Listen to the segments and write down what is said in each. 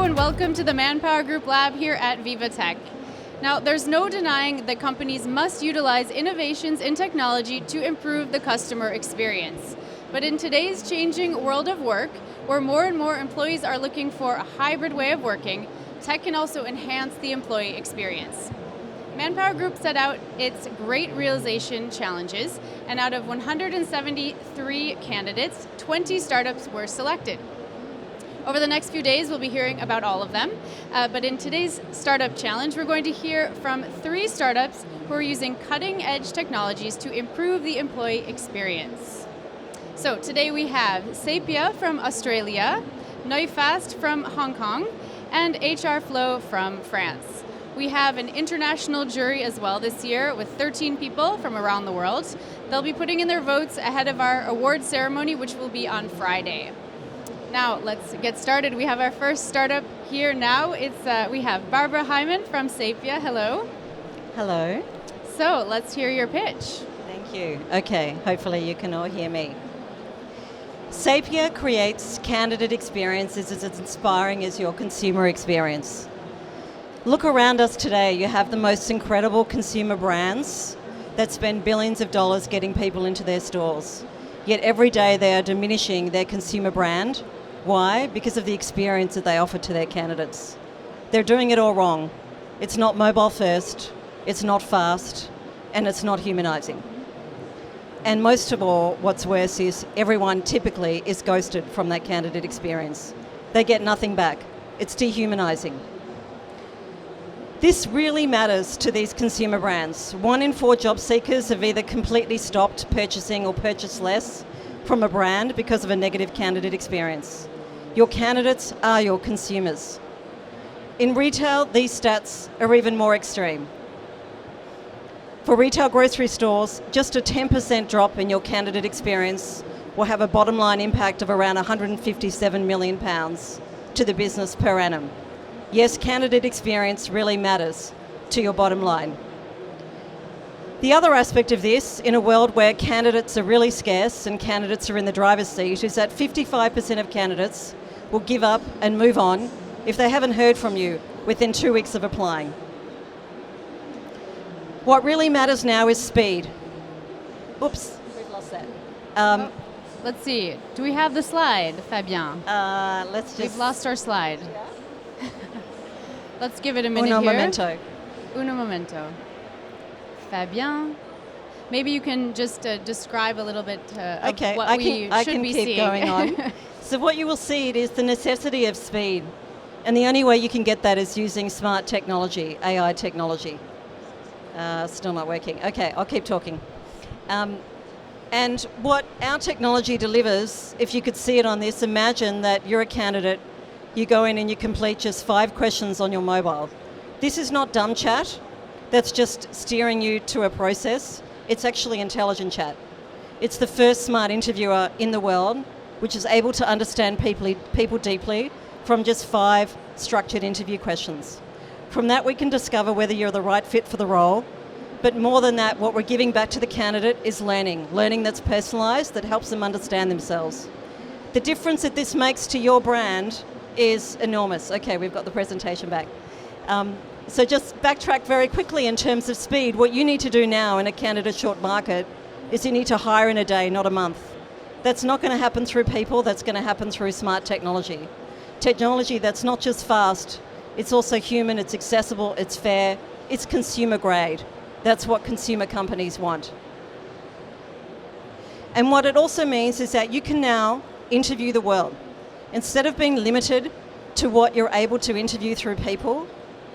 and welcome to the Manpower Group Lab here at Vivatech. Now, there's no denying that companies must utilize innovations in technology to improve the customer experience. But in today's changing world of work, where more and more employees are looking for a hybrid way of working, tech can also enhance the employee experience. Manpower Group set out its Great Realization Challenges, and out of 173 candidates, 20 startups were selected. Over the next few days, we'll be hearing about all of them, but in today's Startup Challenge, we're going to hear from 3 startups who are using cutting-edge technologies to improve the employee experience. So today we have SAPIA from Australia, NEUFAST from Hong Kong, and HRFLOW from France. We have an international jury as well this year with 13 people from around the world. They'll be putting in their votes ahead of our award ceremony, which will be on Friday. Now, let's get started. We have our first startup here now. We have Barbara Hyman from SAPIA. Hello. Hello. So, let's hear your pitch. Thank you. Okay, hopefully you can all hear me. SAPIA creates candidate experiences as inspiring as your consumer experience. Look around us today. You have the most incredible consumer brands that spend billions of dollars getting people into their stores. Yet every day they are diminishing their consumer brand. Why? Because of the experience that they offer to their candidates. They're doing it all wrong. It's not mobile first, it's not fast, and it's not humanizing. And most of all, what's worse is everyone typically is ghosted from that candidate experience. They get nothing back. It's dehumanizing. This really matters to these consumer brands. 1 in 4 job seekers have either completely stopped purchasing or purchased less from a brand because of a negative candidate experience. Your candidates are your consumers. In retail, these stats are even more extreme. For retail grocery stores, just a 10% drop in your candidate experience will have a bottom line impact of around £157 million to the business per annum. Yes, candidate experience really matters to your bottom line. The other aspect of this, in a world where candidates are really scarce and candidates are in the driver's seat, is that 55% of candidates will give up and move on if they haven't heard from you within 2 weeks of applying. What really matters now is speed. Oops, we've lost that. Let's see. Do we have the slide, Fabien? We've lost our slide. Let's give it a minute Uno here. momento. Uno momento. Fabien, maybe you can just describe a little bit of what we should be seeing. Keep going on. So what you will see is the necessity of speed. And the only way you can get that is using smart technology, AI technology. Still not working. Okay, I'll keep talking. And what our technology delivers, if you could see it on this, imagine that you're a candidate, you go in and you complete just 5 questions on your mobile. This is not dumb chat. That's just steering you to a process. It's actually intelligent chat. It's the first smart interviewer in the world which is able to understand people deeply from just 5 structured interview questions. From that, we can discover whether you're the right fit for the role. But more than that, what we're giving back to the candidate is learning that's personalized, that helps them understand themselves. The difference that this makes to your brand is enormous. Okay, we've got the presentation back. So just backtrack very quickly in terms of speed. What you need to do now in a candidate short market is you need to hire in a day, not a month. That's not going to happen through people, that's going to happen through smart technology. Technology that's not just fast, it's also human, it's accessible, it's fair, it's consumer grade. That's what consumer companies want. And what it also means is that you can now interview the world. Instead of being limited to what you're able to interview through people,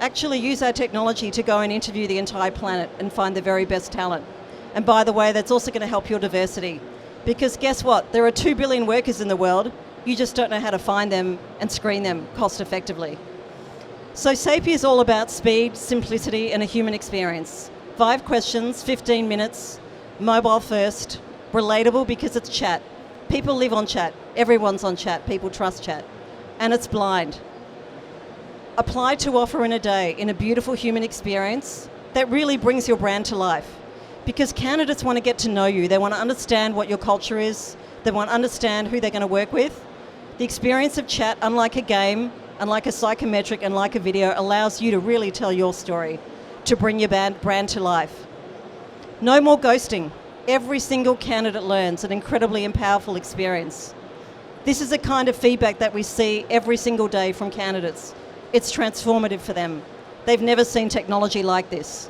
actually use our technology to go and interview the entire planet and find the very best talent. And by the way, that's also going to help your diversity. Because guess what? There are 2 billion workers in the world. You just don't know how to find them and screen them cost effectively. So SAPIA is all about speed, simplicity, and a human experience. 5 questions, 15 minutes, mobile first, relatable because it's chat. People live on chat. Everyone's on chat. People trust chat. And it's blind. Apply to offer in a day in a beautiful human experience that really brings your brand to life. Because candidates want to get to know you. They want to understand what your culture is. They want to understand who they're going to work with. The experience of chat, unlike a game, unlike a psychometric and like a video, allows you to really tell your story, to bring your brand to life. No more ghosting. Every single candidate learns, an incredibly powerful experience. This is the kind of feedback that we see every single day from candidates. It's transformative for them. They've never seen technology like this.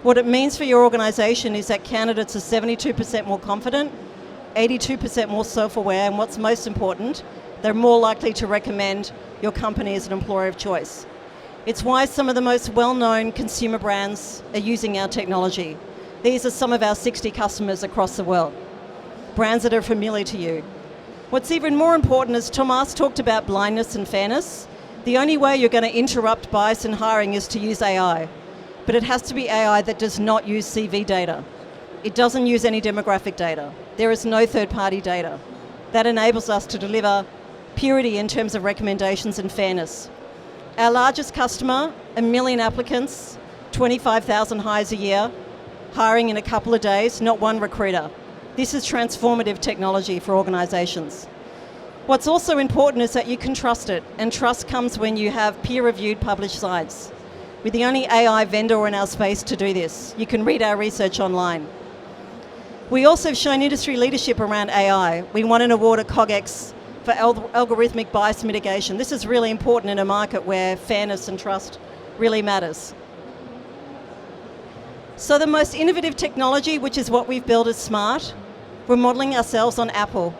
What it means for your organisation is that candidates are 72% more confident, 82% more self-aware, and what's most important, they're more likely to recommend your company as an employer of choice. It's why some of the most well-known consumer brands are using our technology. These are some of our 60 customers across the world, brands that are familiar to you. What's even more important, as Thomas talked about blindness and fairness, the only way you're going to interrupt bias in hiring is to use AI. But it has to be AI that does not use CV data. It doesn't use any demographic data. There is no third-party data. That enables us to deliver purity in terms of recommendations and fairness. Our largest customer, 1 million applicants, 25,000 hires a year, hiring in a couple of days, not one recruiter. This is transformative technology for organisations. What's also important is that you can trust it, and trust comes when you have peer-reviewed published sites. We're the only AI vendor in our space to do this. You can read our research online. We also have shown industry leadership around AI. We won an award at CogX for algorithmic bias mitigation. This is really important in a market where fairness and trust really matters. So the most innovative technology, which is what we've built, is smart. We're modelling ourselves on Apple.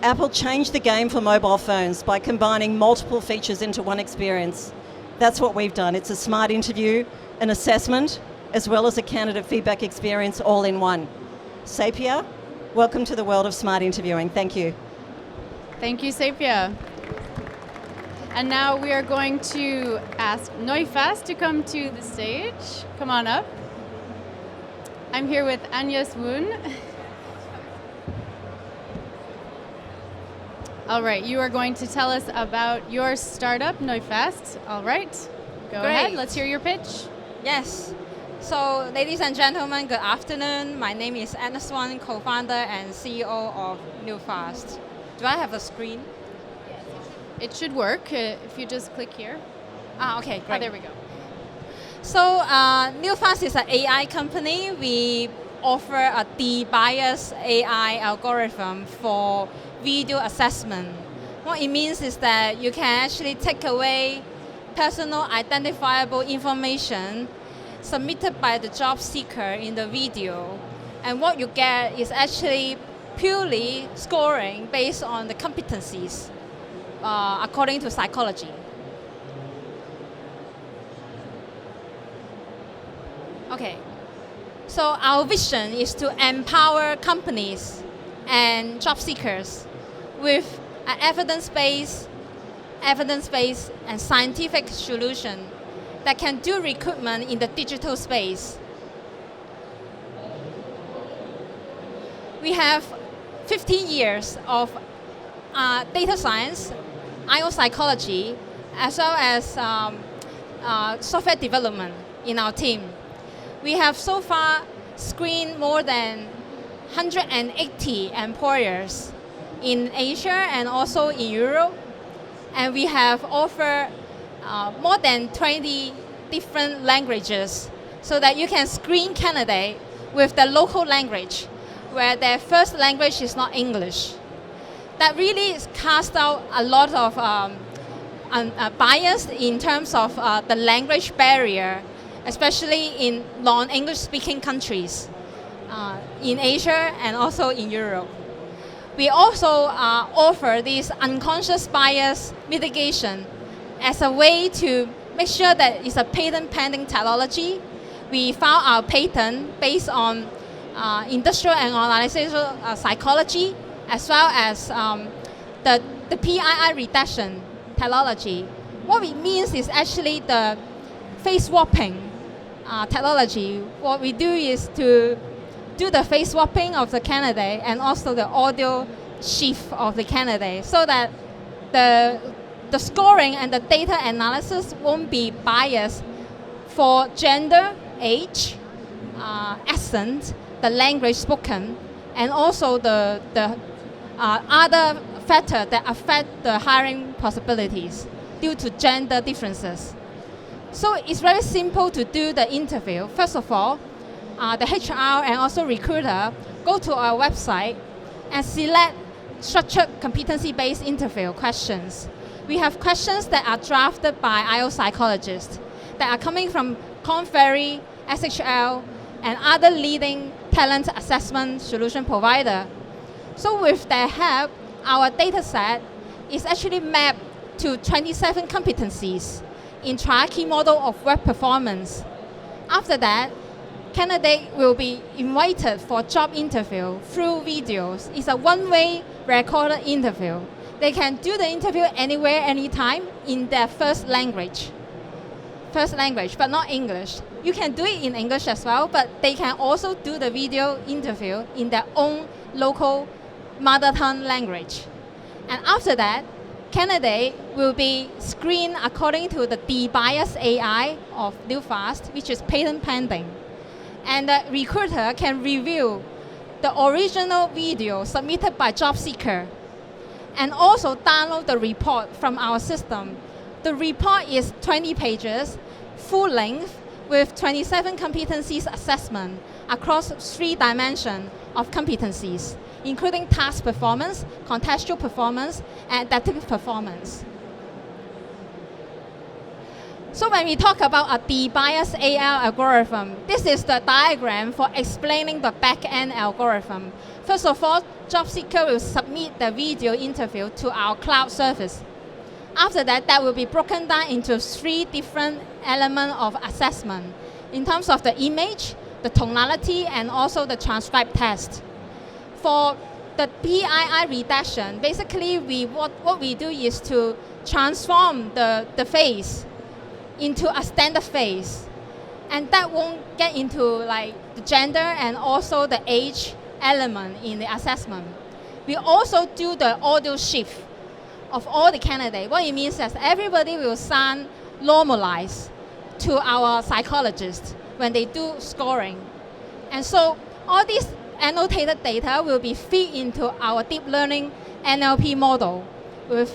Apple changed the game for mobile phones by combining multiple features into one experience. That's what we've done. It's a smart interview, an assessment, as well as a candidate feedback experience all in one. SAPIA, welcome to the world of smart interviewing. Thank you. Thank you, SAPIA. And now we are going to ask NEUFAST to come to the stage. Come on up. I'm here with Anya Swoon. All right, you are going to tell us about your startup, NEUFAST. All right, go ahead. Let's hear your pitch. Yes. So, ladies and gentlemen, good afternoon. My name is Anna Swan, co-founder and CEO of NEUFAST. Do I have a screen? It should work if you just click here. Okay, great. There we go. So, NEUFAST is an AI company. We offer a de-bias AI algorithm for video assessment. What it means is that you can actually take away personal identifiable information submitted by the job seeker in the video, and what you get is actually purely scoring based on the competencies according to psychology. Okay, so our vision is to empower companies and job seekers with an evidence-based and scientific solution that can do recruitment in the digital space. We have 15 years of data science, IO psychology, as well as software development in our team. We have so far screened more than 180 employers in Asia and also in Europe, and we have offered more than 20 different languages so that you can screen candidates with the local language where their first language is not English. That really casts out a lot of bias in terms of the language barrier, especially in non-English speaking countries in Asia and also in Europe. We also offer this unconscious bias mitigation as a way to make sure that it's a patent pending technology. We filed our patent based on industrial and organizational psychology, as well as the PII reduction technology. What it means is actually the face swapping technology. What we do is to do the face swapping of the candidate and also the audio shift of the candidate, so that the scoring and the data analysis won't be biased for gender, age, accent, the language spoken, and also the other factors that affect the hiring possibilities. due to gender differences. So it's very simple to do the interview. First of all, the HR and also recruiter go to our website and select structured competency-based interview questions. We have questions that are drafted by IO psychologists that are coming from Korn Ferry, SHL, and other leading talent assessment solution provider. So with their help, our data set is actually mapped to 27 competencies in triarchy model of web performance. After that, candidate will be invited for job interview through videos. It's a one-way recorded interview. They can do the interview anywhere, anytime in their first language, but not English. You can do it in English as well, but they can also do the video interview in their own local mother tongue language. And after that, candidate will be screened according to the de-biased AI of NEUFAST, which is patent pending. And the recruiter can review the original video submitted by job seeker and also download the report from our system. The report is 20 pages, full length, with 27 competencies assessment across 3 dimensions of competencies, including task performance, contextual performance, and adaptive performance. So when we talk about a de-biased AI algorithm, this is the diagram for explaining the back-end algorithm. First of all, job seeker will submit the video interview to our cloud service. After that, that will be broken down into 3 different elements of assessment in terms of the image, the tonality, and also the transcribe test. For the PII redaction, basically what we do is to transform the face into a standard face, and that won't get into like the gender and also the age element in the assessment. We also do the audio shift of all the candidates. What it means is everybody will sound normalized to our psychologists when they do scoring. And so all these annotated data will be fed into our deep learning NLP model with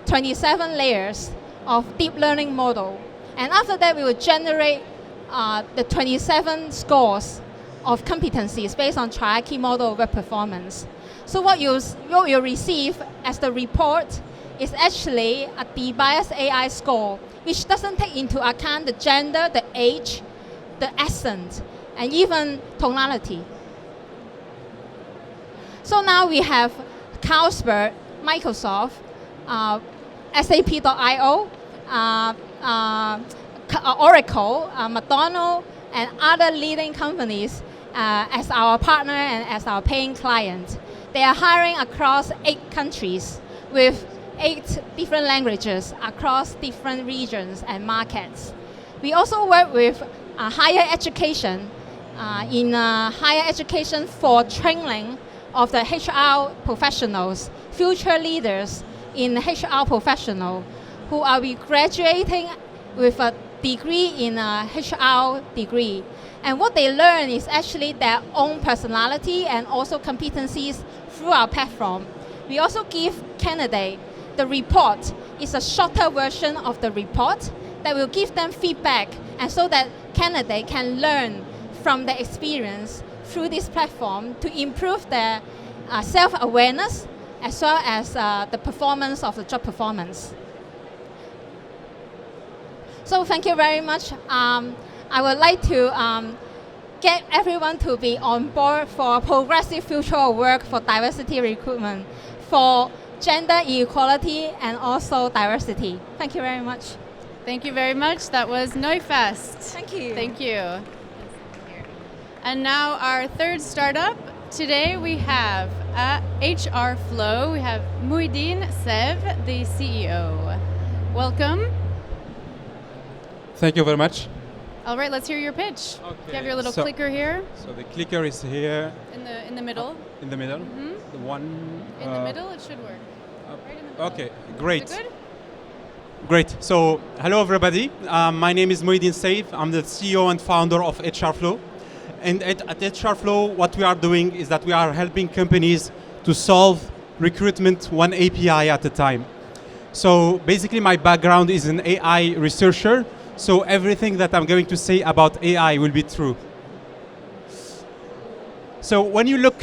27 layers of deep learning model. And after that, we will generate the 27 scores of competencies based on triarchy model of web performance. So what you'll receive as the report is actually a de-biased AI score, which doesn't take into account the gender, the age, the accent, and even tonality. So now we have Carlsberg, Microsoft, SAP.io, Oracle, McDonald's, and other leading companies as our partner and as our paying client. They are hiring across 8 countries with 8 different languages across different regions and markets. We also work with higher education, in higher education for training of the HR professionals, future leaders in HR professional who are graduating with a degree in a HR degree. And what they learn is actually their own personality and also competencies through our platform. We also give candidate the report. It's a shorter version of the report that will give them feedback, and so that candidate can learn from the experience through this platform to improve their self-awareness as well as the performance of the job performance. So thank you very much. I would like to get everyone to be on board for a progressive future of work for diversity recruitment, for gender equality and also diversity. Thank you very much. Thank you very much. That was NEUFAST. Thank you. Thank you. And now our third startup. Today we have HRFLOW. We have Muhyiddin Sev, the CEO. Welcome. Thank you very much. All right, let's hear your pitch. Okay, You have your little clicker here So the clicker is here in the middle. in the middle. Mhm. The one. In the middle, it should work. Right in the middle. Okay, great. Is it good? Great. So, hello everybody. My name is Muhyiddin Seif. I'm the CEO and founder of HRFLOW. And at HRFLOW, what we are doing is that we are helping companies to solve recruitment one API at a time. So basically my background is an AI researcher, so everything that I'm going to say about AI will be true. So when you look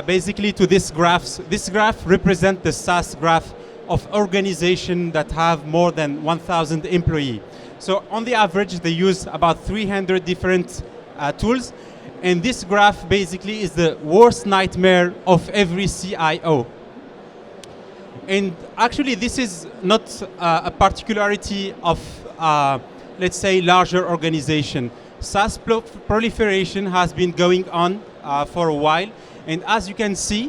basically to this graph represents the SaaS graph of organizations that have more than 1,000 employees. So on the average, they use about 300 different tools. And this graph basically is the worst nightmare of every CIO. And actually, this is not a particularity of, let's say, larger organization. SaaS proliferation has been going on for a while. And as you can see,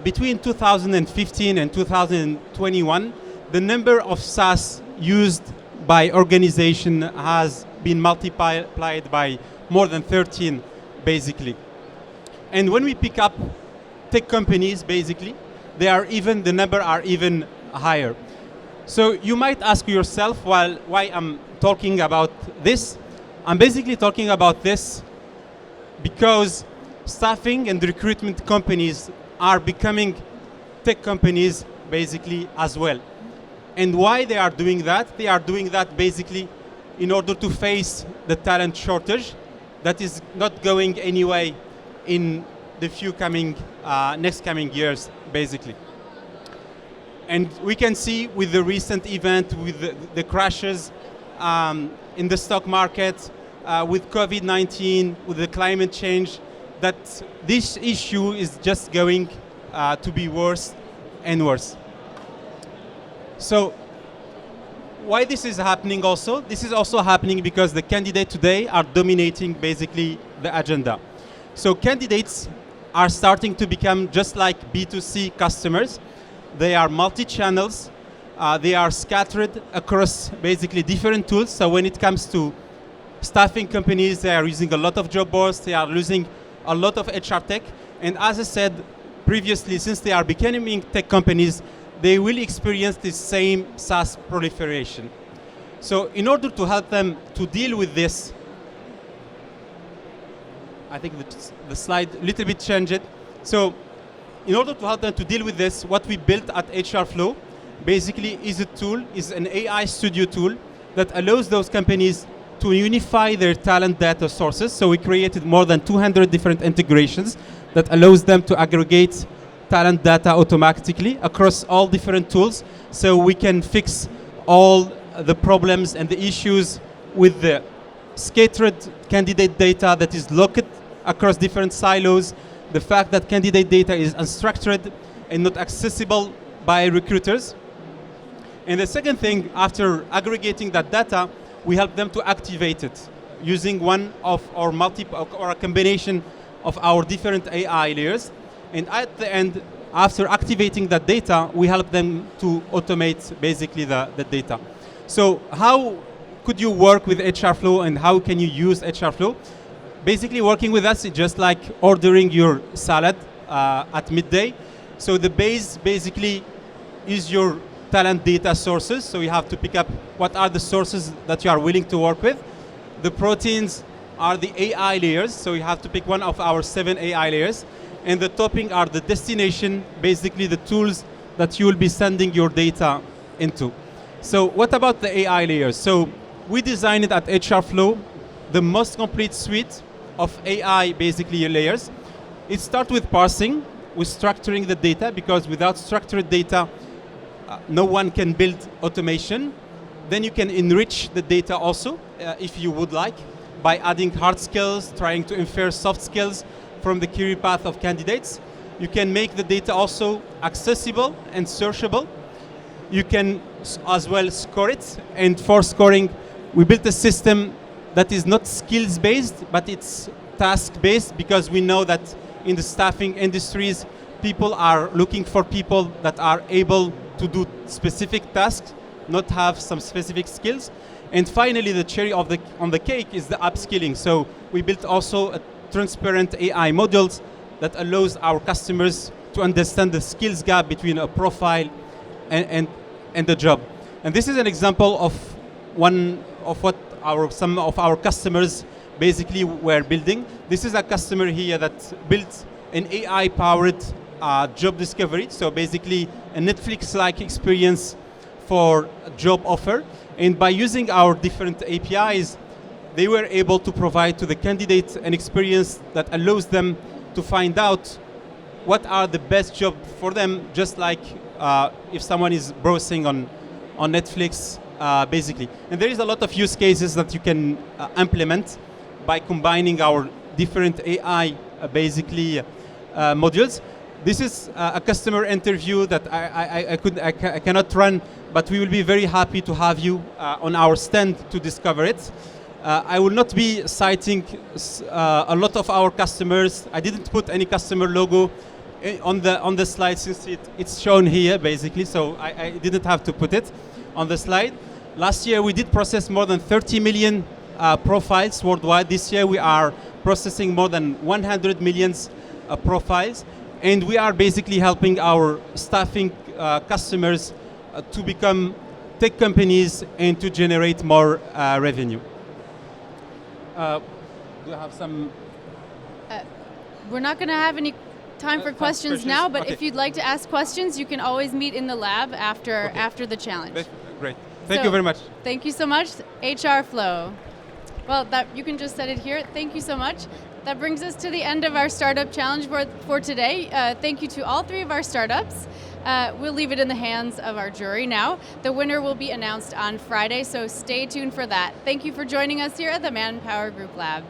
between 2015 and 2021, the number of SaaS used by organization has been multiplied by more than 13, basically. And when we pick up tech companies, basically, the number are even higher. So you might ask yourself, well, why I'm talking about this? I'm basically talking about this because staffing and recruitment companies are becoming tech companies basically as well. And why they are doing that? They are doing that basically in order to face the talent shortage that is not going anyway in the next coming years, basically. And we can see with the recent event, with the crashes in the stock market, with COVID-19, with the climate change, that this issue is just going to be worse and worse. So why this is happening also? This is also happening because the candidates today are dominating basically the agenda. So candidates are starting to become just like B2C customers. They are multi-channels. They are scattered across basically different tools. So when it comes to staffing companies, they are using a lot of job boards. They are using a lot of HR tech. And as I said previously, since they are becoming tech companies, they will experience the same SaaS proliferation. So in order to help them to deal with this, I think the slide a little bit changed. So in order to help them to deal with this, what we built at HRFlow basically is an AI studio tool that allows those companies to unify their talent data sources. So we created more than 200 different integrations that allows them to aggregate talent data automatically across all different tools, so we can fix all the problems and the issues with the scattered candidate data that is locked across different silos, the fact that candidate data is unstructured and not accessible by recruiters. And the second thing, after aggregating that data, we help them to activate it using one of our or a combination of our different AI layers. And at the end, after activating that data, we help them to automate basically the data. So how could you work with HRFlow and how can you use HRFlow? Basically working with us is just like ordering your salad at midday. So the base basically is your talent data sources. So you have to pick up what are the sources that you are willing to work with. The proteins are the AI layers. So you have to pick one of our 7 AI layers. And the topping are the destination, basically the tools that you will be sending your data into. So what about the AI layers? So we designed it at HRFlow, the most complete suite of AI basically layers. It starts with parsing, with structuring the data, because without structured data, no one can build automation. Then you can enrich the data also, if you would like, by adding hard skills, trying to infer soft skills from the career path of candidates. You can make the data also accessible and searchable. You can as well score it. And for scoring, we built a system that is not skills-based, but it's task-based, because we know that in the staffing industries, people are looking for people that are able to do specific tasks, not have some specific skills. And finally, the cherry on the cake is the upskilling. So we built also a transparent AI modules that allows our customers to understand the skills gap between a profile and the job. And this is an example of one of what some of our customers basically were building. This is a customer here that built an AI-powered job discovery. So basically a Netflix-like experience for a job offer. And by using our different APIs, they were able to provide to the candidate an experience that allows them to find out what are the best jobs for them, just like if someone is browsing on Netflix, basically. And there is a lot of use cases that you can implement by combining our different AI, basically, modules. This is a customer interview that I cannot run, but we will be very happy to have you on our stand to discover it. I will not be citing a lot of our customers. I didn't put any customer logo on the slide since it's shown here, basically, so I didn't have to put it on the slide. Last year we did process more than 30 million profiles worldwide. This year we are processing more than 100 million profiles, and we are basically helping our staffing customers to become tech companies and to generate more revenue. Do you have some? We're not going to have any time for questions now, but okay. If you'd like to ask questions, you can always meet in the lab after the challenge. Great. Thank you very much. Thank you so much, HRFLOW. Well, you can just set it here. Thank you so much. That brings us to the end of our startup challenge for today. Thank you to all 3 of our startups. We'll leave it in the hands of our jury now. The winner will be announced on Friday, so stay tuned for that. Thank you for joining us here at the Manpower Group Lab.